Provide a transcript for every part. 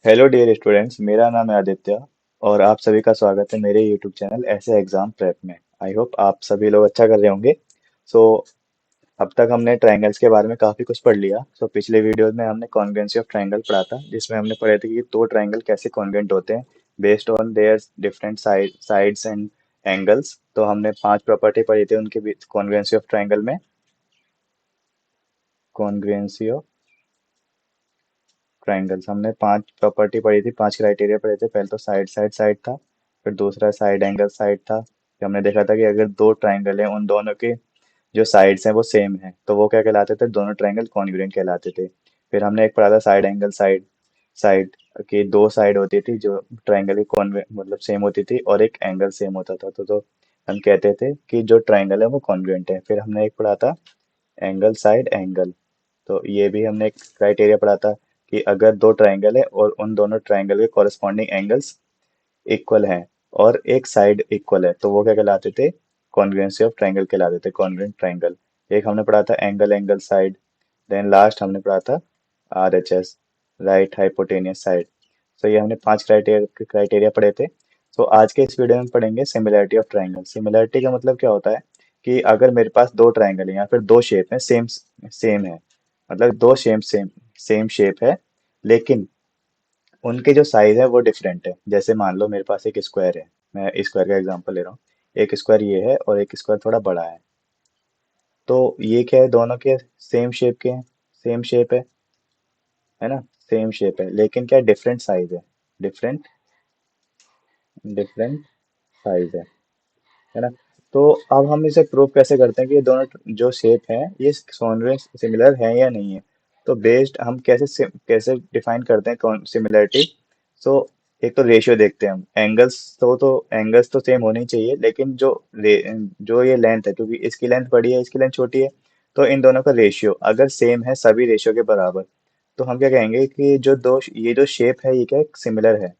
Hello dear students, मेरा नाम है आदित्य और आप सभी का स्वागत है मेरे यूट्यूब चैनल ऐसे एग्जाम प्रेप में। आई होप आप सभी लोग अच्छा कर रहे होंगे। सो अब तक हमने ट्रायंगल्स के बारे में काफ़ी कुछ पढ़ लिया। पिछले वीडियो में हमने कॉन्ग्रुएंसी ऑफ ट्रायंगल पढ़ा था, जिसमें हमने पढ़े थे कि दो ट्रायंगल कैसे कॉन्ग्रुएंट होते हैं based on their different sides and angles. तो हमने पांच प्रॉपर्टी पढ़ी थी उनके बीच कॉन्ग्रुएंसी ऑफ ट्रायंगल में। कॉन्ग्रुएंसी ऑफ ट्राइंगल्स हमने पांच प्रॉपर्टी पढ़ी थी, पांच क्राइटेरिया पढ़े थे। पहले तो साइड था, फिर दूसरा साइड एंगल साइड था। फिर हमने देखा था कि अगर दो ट्राइंगल हैं, उन दोनों के जो साइड्स हैं वो सेम है, तो वो क्या कहलाते थे? दोनों ट्राइंगल कॉन्ग्रुएंट कहलाते थे। फिर हमने एक पढ़ा था साइड एंगल साइड। साइड की दो साइड होती थी जो ट्राइंगल की कॉन्वे मतलब सेम होती थी, और एक एंगल सेम होता था, तो हम कहते थे कि जो ट्राइंगल है वो कॉन्ग्रुएंट है। फिर हमने एक पढ़ा था एंगल साइड एंगल। तो ये भी हमने एक क्राइटेरिया पढ़ा था कि अगर दो ट्राइंगल है और उन दोनों ट्राइंगल के कॉरस्पॉन्डिंग एंगल्स इक्वल हैं और एक साइड इक्वल है, तो वो क्या कहलाते थे? कॉन्ग्रुएंसी ऑफ ट्राइंगल कहलाते थे, कॉन्ग्रुएंट ट्राइंगल। एक हमने पढ़ा था angle angle side. Then last हमने पढ़ा था RHS, राइट हाइपोटेनियस साइड। तो ये हमने पांच क्राइटेरिया पढ़े थे। आज के इस वीडियो में पढ़ेंगे सिमिलैरिटी ऑफ ट्राइंगल। सिमिलैरिटी का मतलब क्या होता है कि अगर मेरे पास दो ट्राइंगल है या फिर दो शेप है, सेम सेम है, मतलब दो सेम सेम शेप है, लेकिन उनके जो साइज है वो डिफरेंट है। जैसे मान लो मेरे पास एक स्क्वायर है, मैं स्क्वायर का एग्जांपल ले रहा हूँ। एक स्क्वायर ये है और एक स्क्वायर थोड़ा बड़ा है। तो ये क्या है, दोनों के सेम शेप के हैं, सेम शेप है ना, सेम शेप है, लेकिन क्या डिफरेंट साइज है, डिफरेंट डिफरेंट साइज है ना। तो अब हम इसे प्रूव कैसे करते हैं कि ये दोनों जो शेप है ये सिमिलर है या नहीं है? तो बेस्ड हम कैसे डिफाइन करते हैं कौन सिमिलरिटी? सो एक तो रेशियो देखते हैं हम। तो एंगल्स तो सेम होनी चाहिए, लेकिन जो ये लेंथ है, क्योंकि इसकी लेंथ बड़ी है इसकी लेंथ छोटी है, तो इन दोनों का रेशियो अगर सेम है, सभी रेशियो के बराबर, तो हम क्या कहेंगे कि ये जो शेप है ये क्या सिमिलर है।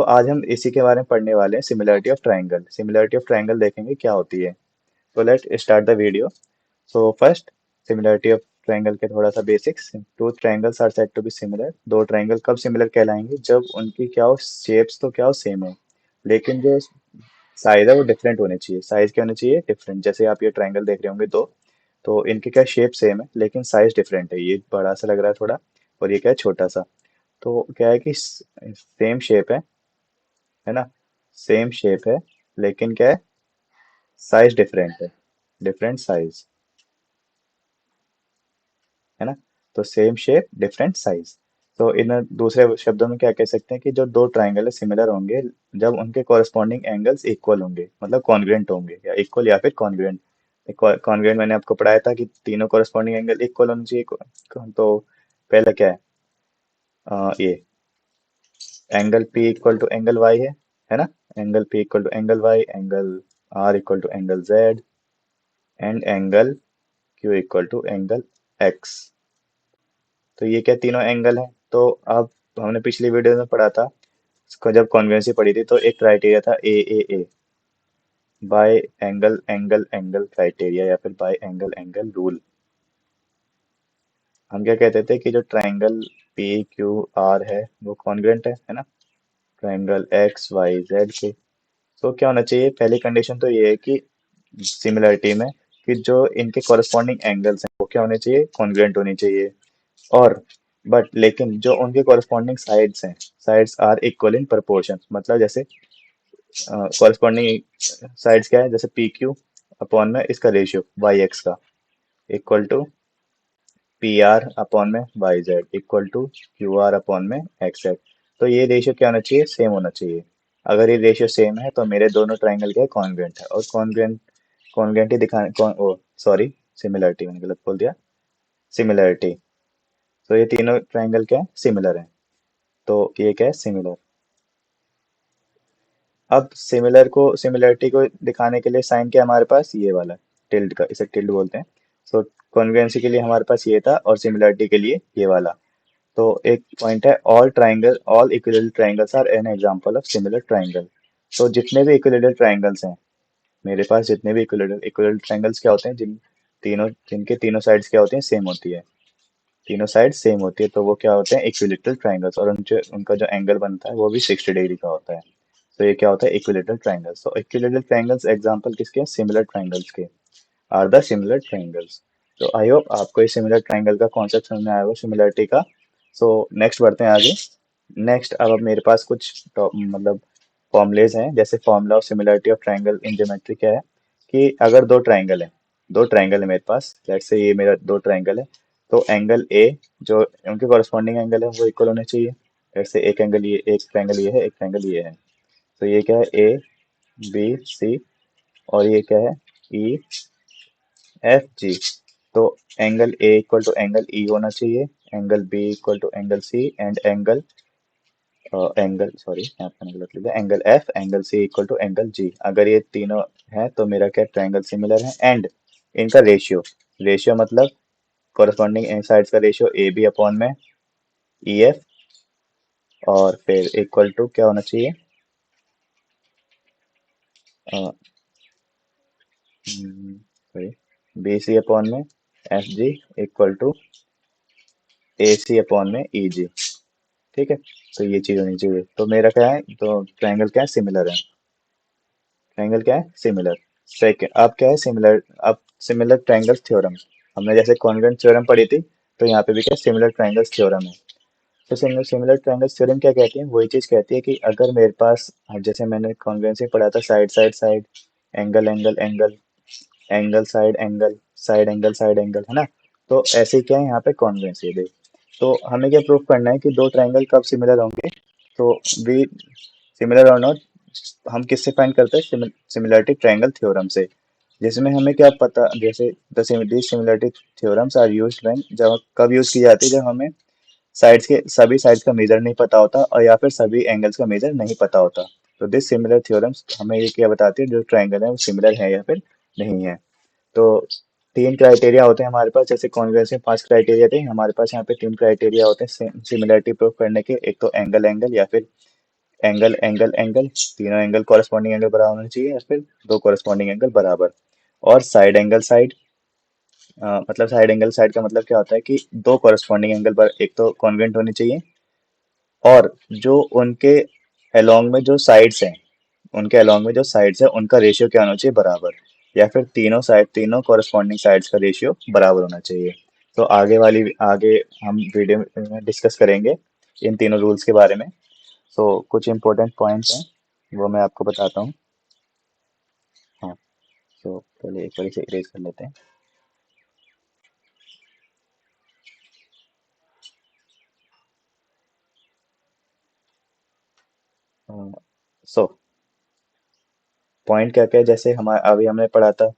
आज हम इसी के बारे में पढ़ने वाले हैं, similarity of triangle. Similarity of triangle देखेंगे क्या होती है। Let start the video. First, similarity of triangle के थोड़ा सा basics. Two triangles are said to be similar. दो ट्राइंगल कब सिमिलर कहलाएंगे? जब उनकी क्या हो, शेप्स तो क्या हो, सेम हो, लेकिन जो साइज है वो डिफरेंट होने चाहिए। साइज क्या होने चाहिए? डिफरेंट। जैसे आप ये ट्राइंगल देख रहे होंगे दो, तो इनके क्या शेप सेम है लेकिन साइज डिफरेंट है। ये बड़ा सा लग रहा है थोड़ा, और ये क्या है, छोटा सा। तो क्या है कि सेम शेप है ना, सेम शेप है, लेकिन क्या है, साइज डिफरेंट है, डिफरेंट साइज है ना। तो सेम शेप डिफरेंट साइज। तो इन दूसरे शब्दों में क्या कह सकते हैं कि जो दो ट्राइंगल है सिमिलर होंगे जब उनके कॉरस्पॉन्डिंग एंगल्स इक्वल होंगे, मतलब कॉन्ग्रुएंट होंगे, या इक्वल या फिर कॉन्ग्रुएंट। कॉन्ग्रुएंट मैंने आपको पढ़ाया था कि तीनों कॉरस्पॉन्डिंग एंगल इक्वल होने चाहिए। तो पहला क्या ये angle P equal to angle Y है ना। Angle P equal to angle Y, angle R equal to angle Z, and angle Q equal to angle X। तो ये क्या तीनों एंगल हैं। तो अब हमने पिछली वीडियो में पढ़ा था, इसको जब कॉन्वेंसी पढ़ी थी, तो एक क्राइटेरिया था A by angle angle angle criteria, या फिर बाय एंगल एंगल रूल। हम क्या कहते थे कि जो ट्राइंगल पी क्यू आर है वो कॉन्ग्रुएंट है ना, ट्राइंगल एक्स वाई जेड के। तो क्या होना चाहिए? पहली कंडीशन तो ये है कि सिमिलरिटी में कि जो इनके कॉरस्पॉन्डिंग एंगल्स हैं वो क्या होने चाहिए? कॉन्ग्रुएंट होनी चाहिए। और बट लेकिन जो उनके कॉरस्पॉन्डिंग साइड्स हैं, sides are equal in proportion. मतलब जैसे कॉरस्पॉन्डिंग साइड्स क्या है, जैसे पी क्यू अपॉन में इसका रेशियो वाई एक्स का equal to P R upon में Y Z equal to Q R upon में एक्स जेड। तो ये रेशियो क्या होना चाहिए? सेम होना चाहिए। अगर ये रेशियो सेम है तो मेरे दोनों ट्राइंगल क्या है? कॉन्ग्रुएंट है। और कॉन्ग्रुएंट ही दिखाने ओ सॉरी, सिमिलरिटी मैंने गलत बोल दिया, सिमिलरिटी। तो ये तीनों ट्राइंगल क्या है? सिमिलर है। तो ये क्या है? सिमिलर। अब सिमिलरिटी को दिखाने के लिए साइन क्या है हमारे पास? ये वाला टिल्ड का, इसे टिल्ड बोलते हैं। सो कॉन्ग्रुएंसी के लिए हमारे पास ये था, और सिमिलरिटी के लिए ये वाला। तो एक पॉइंट है, all equilateral triangles are an example of similar triangle. तो जितने भी इक्विलेटरल ट्रायंगल्स हैं मेरे पास, जितने भी इक्विलेटरल ट्रायंगल्स क्या होते हैं, जिनके तीनों साइड्स क्या होती हैं? सेम होती है। तीनों साइड सेम होती है तो वो क्या होते हैं, इक्विलेटरल ट्राइंगल्स, और उनके उनका जो एंगल बनता है वो भी 60 डिग्री का होता है। तो ये क्या होता है, इक्विलेटरल ट्राइंगल्स। तो इक्विलेटरल ट्राइंगल्स एग्जांपल किसके हैं, सिमिलर ट्राइंगल्स के, आर द सिमिलर ट्राइंगल्स। तो आई होप आपको ये सिमिलर ट्राइंगल का कॉन्सेप्ट समझ में आया होगा, सिमिलरिटी का। सो नेक्स्ट बढ़ते हैं आगे। नेक्स्ट अब मेरे पास कुछ मतलब फॉर्मुलेज हैं, जैसे formula of similarity of triangle in geometry क्या है, कि अगर दो ट्राइंगल है मेरे पास, लेट्स से ये मेरा दो ट्राइंगल है, तो एंगल ए जो उनके कॉरस्पॉन्डिंग एंगल है वो इक्वल होने चाहिए। लेट्स से एक ट्राइंगल ये है, एक ट्राइंगल ये है, तो ये क्या है, ए बी सी, और ये क्या है, ई एफ जी। तो angle A equal to angle E होना चाहिए, angle B equal to angle C, and angle sorry यहाँ पे एंगल लिख दिया, angle F angle C equal to angle G. अगर ये तीनों है तो मेरा क्या ट्रायंगल सिमिलर है। एंड इनका रेशियो, रेशियो मतलब कॉरस्पॉन्डिंग साइड्स का रेशियो ए बी अपॉन में ई एफ, और फिर इक्वल टू क्या होना चाहिए, सॉरी, बी सी अपॉन में F G equal to A C upon में ई जी। ठीक है, तो ये चीज होनी चाहिए। तो मेरा क्या है, तो ट्रायंगल क्या है, सिमिलर है। ट्रायंगल क्या है, सिमिलर। सेकंड अब क्या है, सिमिलर, अब सिमिलर ट्रायंगल्स थ्योरम। हमने जैसे कॉन्वेंट थ्योरम पढ़ी थी, तो यहाँ पे भी क्या सिमिलर ट्रायंगल्स थ्योरम है। तो सिमिलर सिमिलर ट्रायंगल्स थ्योरम क्या कहती है, वही चीज कहती है कि अगर मेरे पास, जैसे मैंने कॉन्वेंट से पढ़ा था, side side side, angle angle angle, angle side angle side angle, है ना। तो ऐसे ही क्या है यहाँ पे कॉन्वेंस ये देख। तो हमें क्या प्रूफ करना है कि दो ट्रायंगल कब सिमिलर होंगे, तो वी सिमिलर और नॉट, हम किससे फाइंड करते हैं, सिमिलरिटी ट्रायंगल थ्योरम से। जिसमें हमें क्या पता, जैसे the similarity theorems are used when, जब कब यूज की जाती है, जब हमें साइड्स के सभी साइड्स का मेजर नहीं पता होता, और या फिर सभी एंगल्स का मेजर नहीं पता होता। तो दिस सिमिलर थ्योरम्स हमें ये क्या बताती है, जो ट्रायंगल है वो सिमिलर है या फिर नहीं है। तो तीन क्राइटेरिया होते हैं हमारे पास, जैसे कॉन्वेंस में पांच क्राइटेरिया थे, हमारे पास यहाँ पे तीन क्राइटेरिया होते हैं सिमिलरिटी प्रूव करने के। एक तो एंगल एंगल, या फिर एंगल एंगल एंगल, तीनों एंगल कॉरस्पॉन्डिंग एंगल बराबर होने चाहिए, या फिर दो कॉरस्पॉन्डिंग एंगल बराबर। और साइड एंगल साइड, मतलब साइड एंगल साइड का मतलब क्या होता है कि दो कॉरस्पॉन्डिंग एंगल पर एक तो कॉन्वेंट होनी चाहिए, और जो उनके अलोंग में जो साइड्स हैं, उनके अलोंग में जो साइड्स है उनका रेशियो क्या होना चाहिए, बराबर। या फिर तीनों कॉरस्पॉन्डिंग साइड्स का रेशियो बराबर होना चाहिए। तो आगे हम वीडियो में डिस्कस करेंगे इन तीनों रूल्स के बारे में। सो कुछ इंपॉर्टेंट पॉइंट्स हैं वो मैं आपको बताता हूँ। हाँ, तो पहले एक बार इसे इरेज कर लेते हैं। सो पॉइंट क्या क्या है, जैसे हमारे अभी हमने पढ़ा था,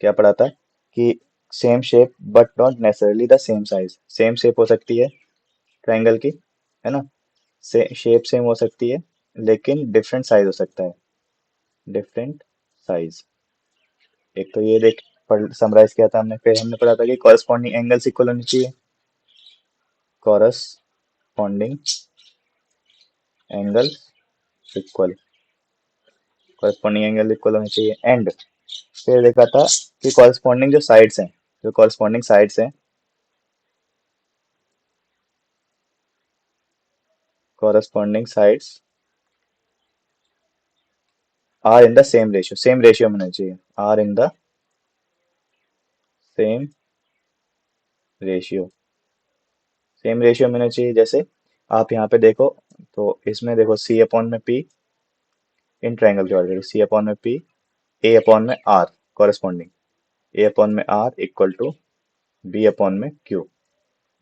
क्या पढ़ा था, कि same shape but not necessarily the same size. Same shape हो सकती है ट्रायंगल की, है ना, से शेप सेम हो सकती है, लेकिन डिफरेंट साइज हो सकता है, डिफरेंट साइज। एक तो ये देख, पढ़ समराइज किया था हमने, फिर हमने पढ़ा था कि कॉरस्पॉन्डिंग एंगल्स इक्वल होनी चाहिए, corresponding angle equal, corresponding angle equal होनी चाहिए। एंड फिर देखा था कि कॉरस्पॉन्डिंग जो साइड्स हैं, जो कॉरस्पॉन्डिंग साइड्स हैं, corresponding sides are in the same ratio में होना चाहिए, are in the same ratio, same ratio में होना चाहिए। जैसे आप यहाँ पे देखो, तो इसमें देखो सी अपॉन में पी, इन ट्रायंगल के बारे में सी अपॉन में पी, ए अपॉन में आर कॉरस्पॉन्डिंग, ए अपॉन में R equal to B upon में क्यू,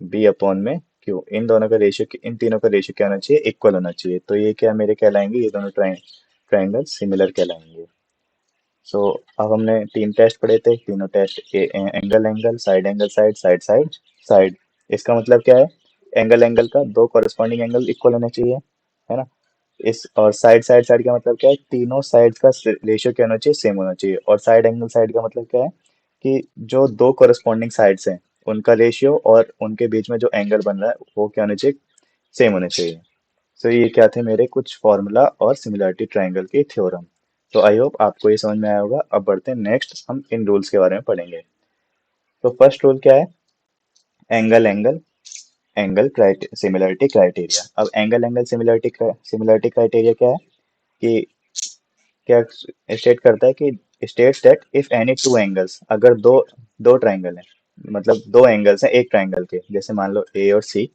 बी अपॉन में क्यू, इन दोनों का रेशियो, इन तीनों का रेशियो क्या होना चाहिए, इक्वल होना चाहिए। तो ये क्या मेरे कहलाएंगे, ये दोनों ट्रायंगल सिमिलर कहलाएंगे। सो अब हमने तीन टेस्ट पढ़े थे, तीनों test, angle angle, side angle side, side side side. इसका मतलब क्या है, एंगल एंगल का दो कॉरस्पॉन्डिंग एंगल इक्वल होने चाहिए, है ना। इस और साइड साइड साइड का मतलब क्या है, तीनों साइड्स का रेशियो क्या होना चाहिए, सेम होना चाहिए। और साइड एंगल साइड का मतलब क्या है, कि जो दो कॉरस्पॉन्डिंग साइड्स हैं उनका रेशियो और उनके बीच में जो एंगल बन रहा है वो क्या होना चाहिए, सेम होने चाहिए। सो ये क्या थे मेरे कुछ फॉर्मूला और सिमिलरिटी ट्रायंगल की थ्योरम। तो आई होप आपको ये समझ में आया होगा। अब बढ़ते हैं नेक्स्ट, हम इन रूल्स के बारे में पढ़ेंगे। तो फर्स्ट रूल क्या है, angle angle angle similarity criteria. अब एंगल एंगल सिमिलरिटी क्राइटेरिया क्या है कि क्या स्टेट करता है कि states that if any two angles, अगर दो दो ट्राइंगल हैं, मतलब दो एंगल्स हैं एक ट्राइंगल के, जैसे मान लो ए और सी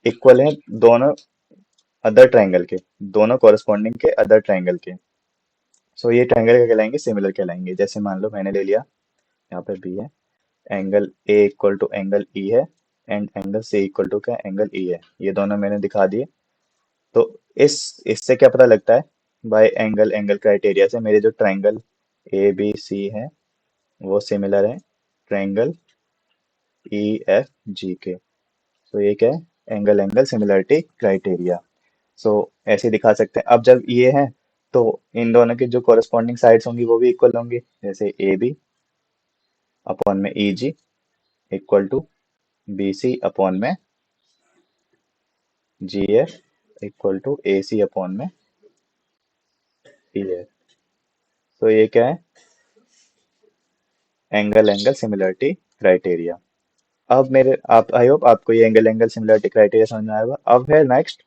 इक्वल हैं दोनों अदर ट्राइंगल के, दोनों कॉरस्पॉन्डिंग के अदर ट्राइंगल के, सो ये ट्राइंगल क्या कहलाएंगे, सिमिलर कहलाएंगे। जैसे मान लो मैंने ले लिया, यहाँ पे बी है, angle A equal to angle E है and angle C equal to क्या, एंगल ई है, ये दोनों मैंने दिखा दिए। तो इस इससे क्या पता लगता है, बाय एंगल एंगल क्राइटेरिया से मेरे जो ट्राइंगल ए बी सी है वो सिमिलर है ट्राइंगल ई एफ जी के। तो ये क्या है, एंगल एंगल सिमिलरिटी क्राइटेरिया। सो ऐसे दिखा सकते हैं। अब जब ये है तो इन दोनों की जो कॉरेस्पॉन्डिंग साइड्स होंगी वो भी इक्वल होंगी, जैसे ए बी अपॉन में E G equal to B C upon में G F equal to A C upon में ई एफ। तो ये क्या है, एंगल एंगल सिमिलरिटी क्राइटेरिया। अब मेरे आप आई होप आपको ये एंगल एंगल सिमिलरिटी क्राइटेरिया समझ में आया होगा। अब है next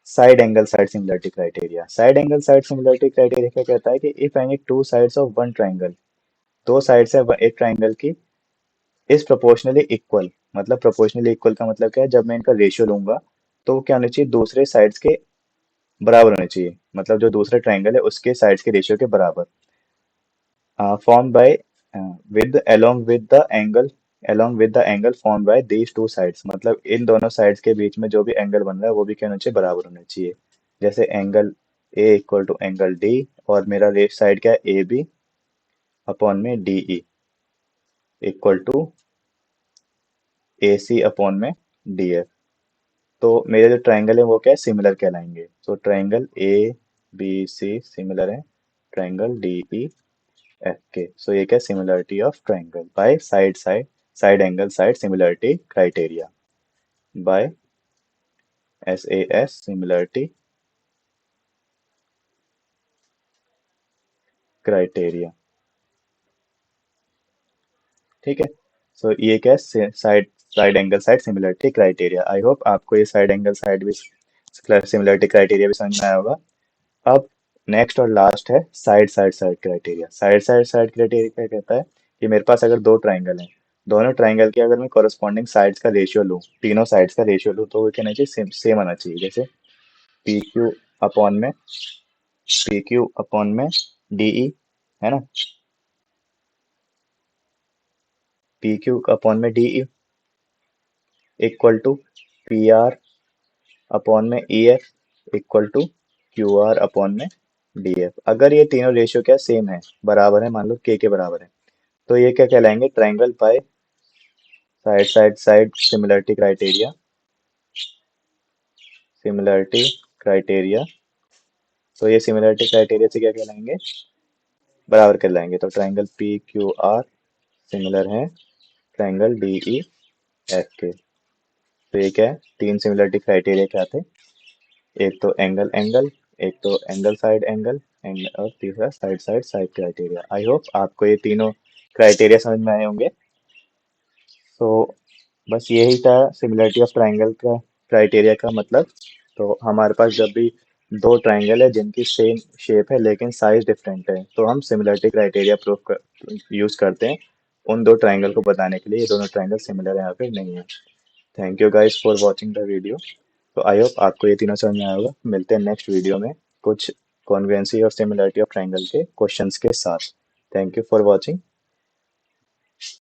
side angle side similarity criteria. Side angle side similarity criteria क्या कहता है कि if any two sides of one triangle, दो साइड्स है एक ट्राइंगल की, इज प्रोपोर्शनली इक्वल, मतलब प्रोपोर्शनली इक्वल का मतलब क्या है, जब मैं इनका रेशियो लूंगा तो वो क्या होना चाहिए, दूसरे साइड्स के बराबर होने चाहिए, मतलब जो दूसरा ट्राइंगल है उसके साइड्स के रेशियो के बराबर। Form by with along with the angle, along with the angle form by these two sides, मतलब इन दोनों साइड्स के बीच में जो भी एंगल बन रहा है वो भी क्या होना चाहिए, बराबर होना चाहिए। जैसे angle A equal to angle D, और मेरा लेफ्ट साइड क्या है ए बी अपॉन में D E equal to A C upon में डी एफ। तो मेरे जो ट्राइंगल है वो क्या है, सिमिलर कहलाएंगे। तो triangle A B C similar है ट्राइंगल डी ई एफ के। सो ये क्या, similarity of triangle by side side side angle side similarity criteria, by S A S similarity criteria. ठीक है। सो ये क्या है, side side angle side similarity criteria. I hope आपको ये साइड एंगल साइड भी सिमिलरिटी क्राइटेरिया भी समझ में आया होगा। अब नेक्स्ट और लास्ट है side side side criteria. Side side side criteria क्या कहता है कि मेरे पास अगर दो ट्राइंगल हैं, दोनों ट्राइंगल के अगर मैं कॉरेस्पॉन्डिंग साइड्स का रेशियो लूँ, तीनों साइड्स का रेशियो लूँ, तो वो कहना चाहिए सेम सेम आना चाहिए। जैसे पी क्यू अपॉन में पी क्यू अपॉन में डी ई, है ना, पी क्यू अपॉन में D E equal to P R upon में E F equal to Q R upon में डी एफ। अगर ये तीनों रेशियो क्या सेम है, बराबर है, मान लो के बराबर है, तो ये क्या कहलाएंगे, triangle by side side side similarity criteria, similarity criteria. तो ये सिमिलरिटी क्राइटेरिया से क्या कहलाएंगे, बराबर कहलाएंगे। तो triangle P Q R similar है ट्राइंगल डी ई एफ के। तो ये क्या है, तीन सिमिलरिटी क्राइटेरिया क्या थे, एक तो एंगल एंगल, एक तो एंगल साइड एंगल एंड, और तीसरा side side side criteria. I hope आपको ये तीनों क्राइटेरिया समझ में आए होंगे। तो बस यही था सिमिलरिटी ऑफ ट्राइंगल का क्राइटेरिया का मतलब। तो हमारे पास जब भी दो ट्राइंगल है जिनकी सेम शेप है लेकिन साइज डिफरेंट है, तो हम सिमिलरिटी क्राइटेरिया प्रूफ यूज करते हैं उन दो ट्राइंगल को बताने के लिए, ये दोनों ट्राइंगल सिमिलर है या फिर नहीं है। Thank you guys for watching the video. तो आई होप आपको ये तीनों समझ में आया होगा। मिलते हैं नेक्स्ट वीडियो में कुछ कॉन्वेंसी और सिमिलरिटी ऑफ ट्राइंगल के क्वेश्चंस के साथ। Thank you for watching.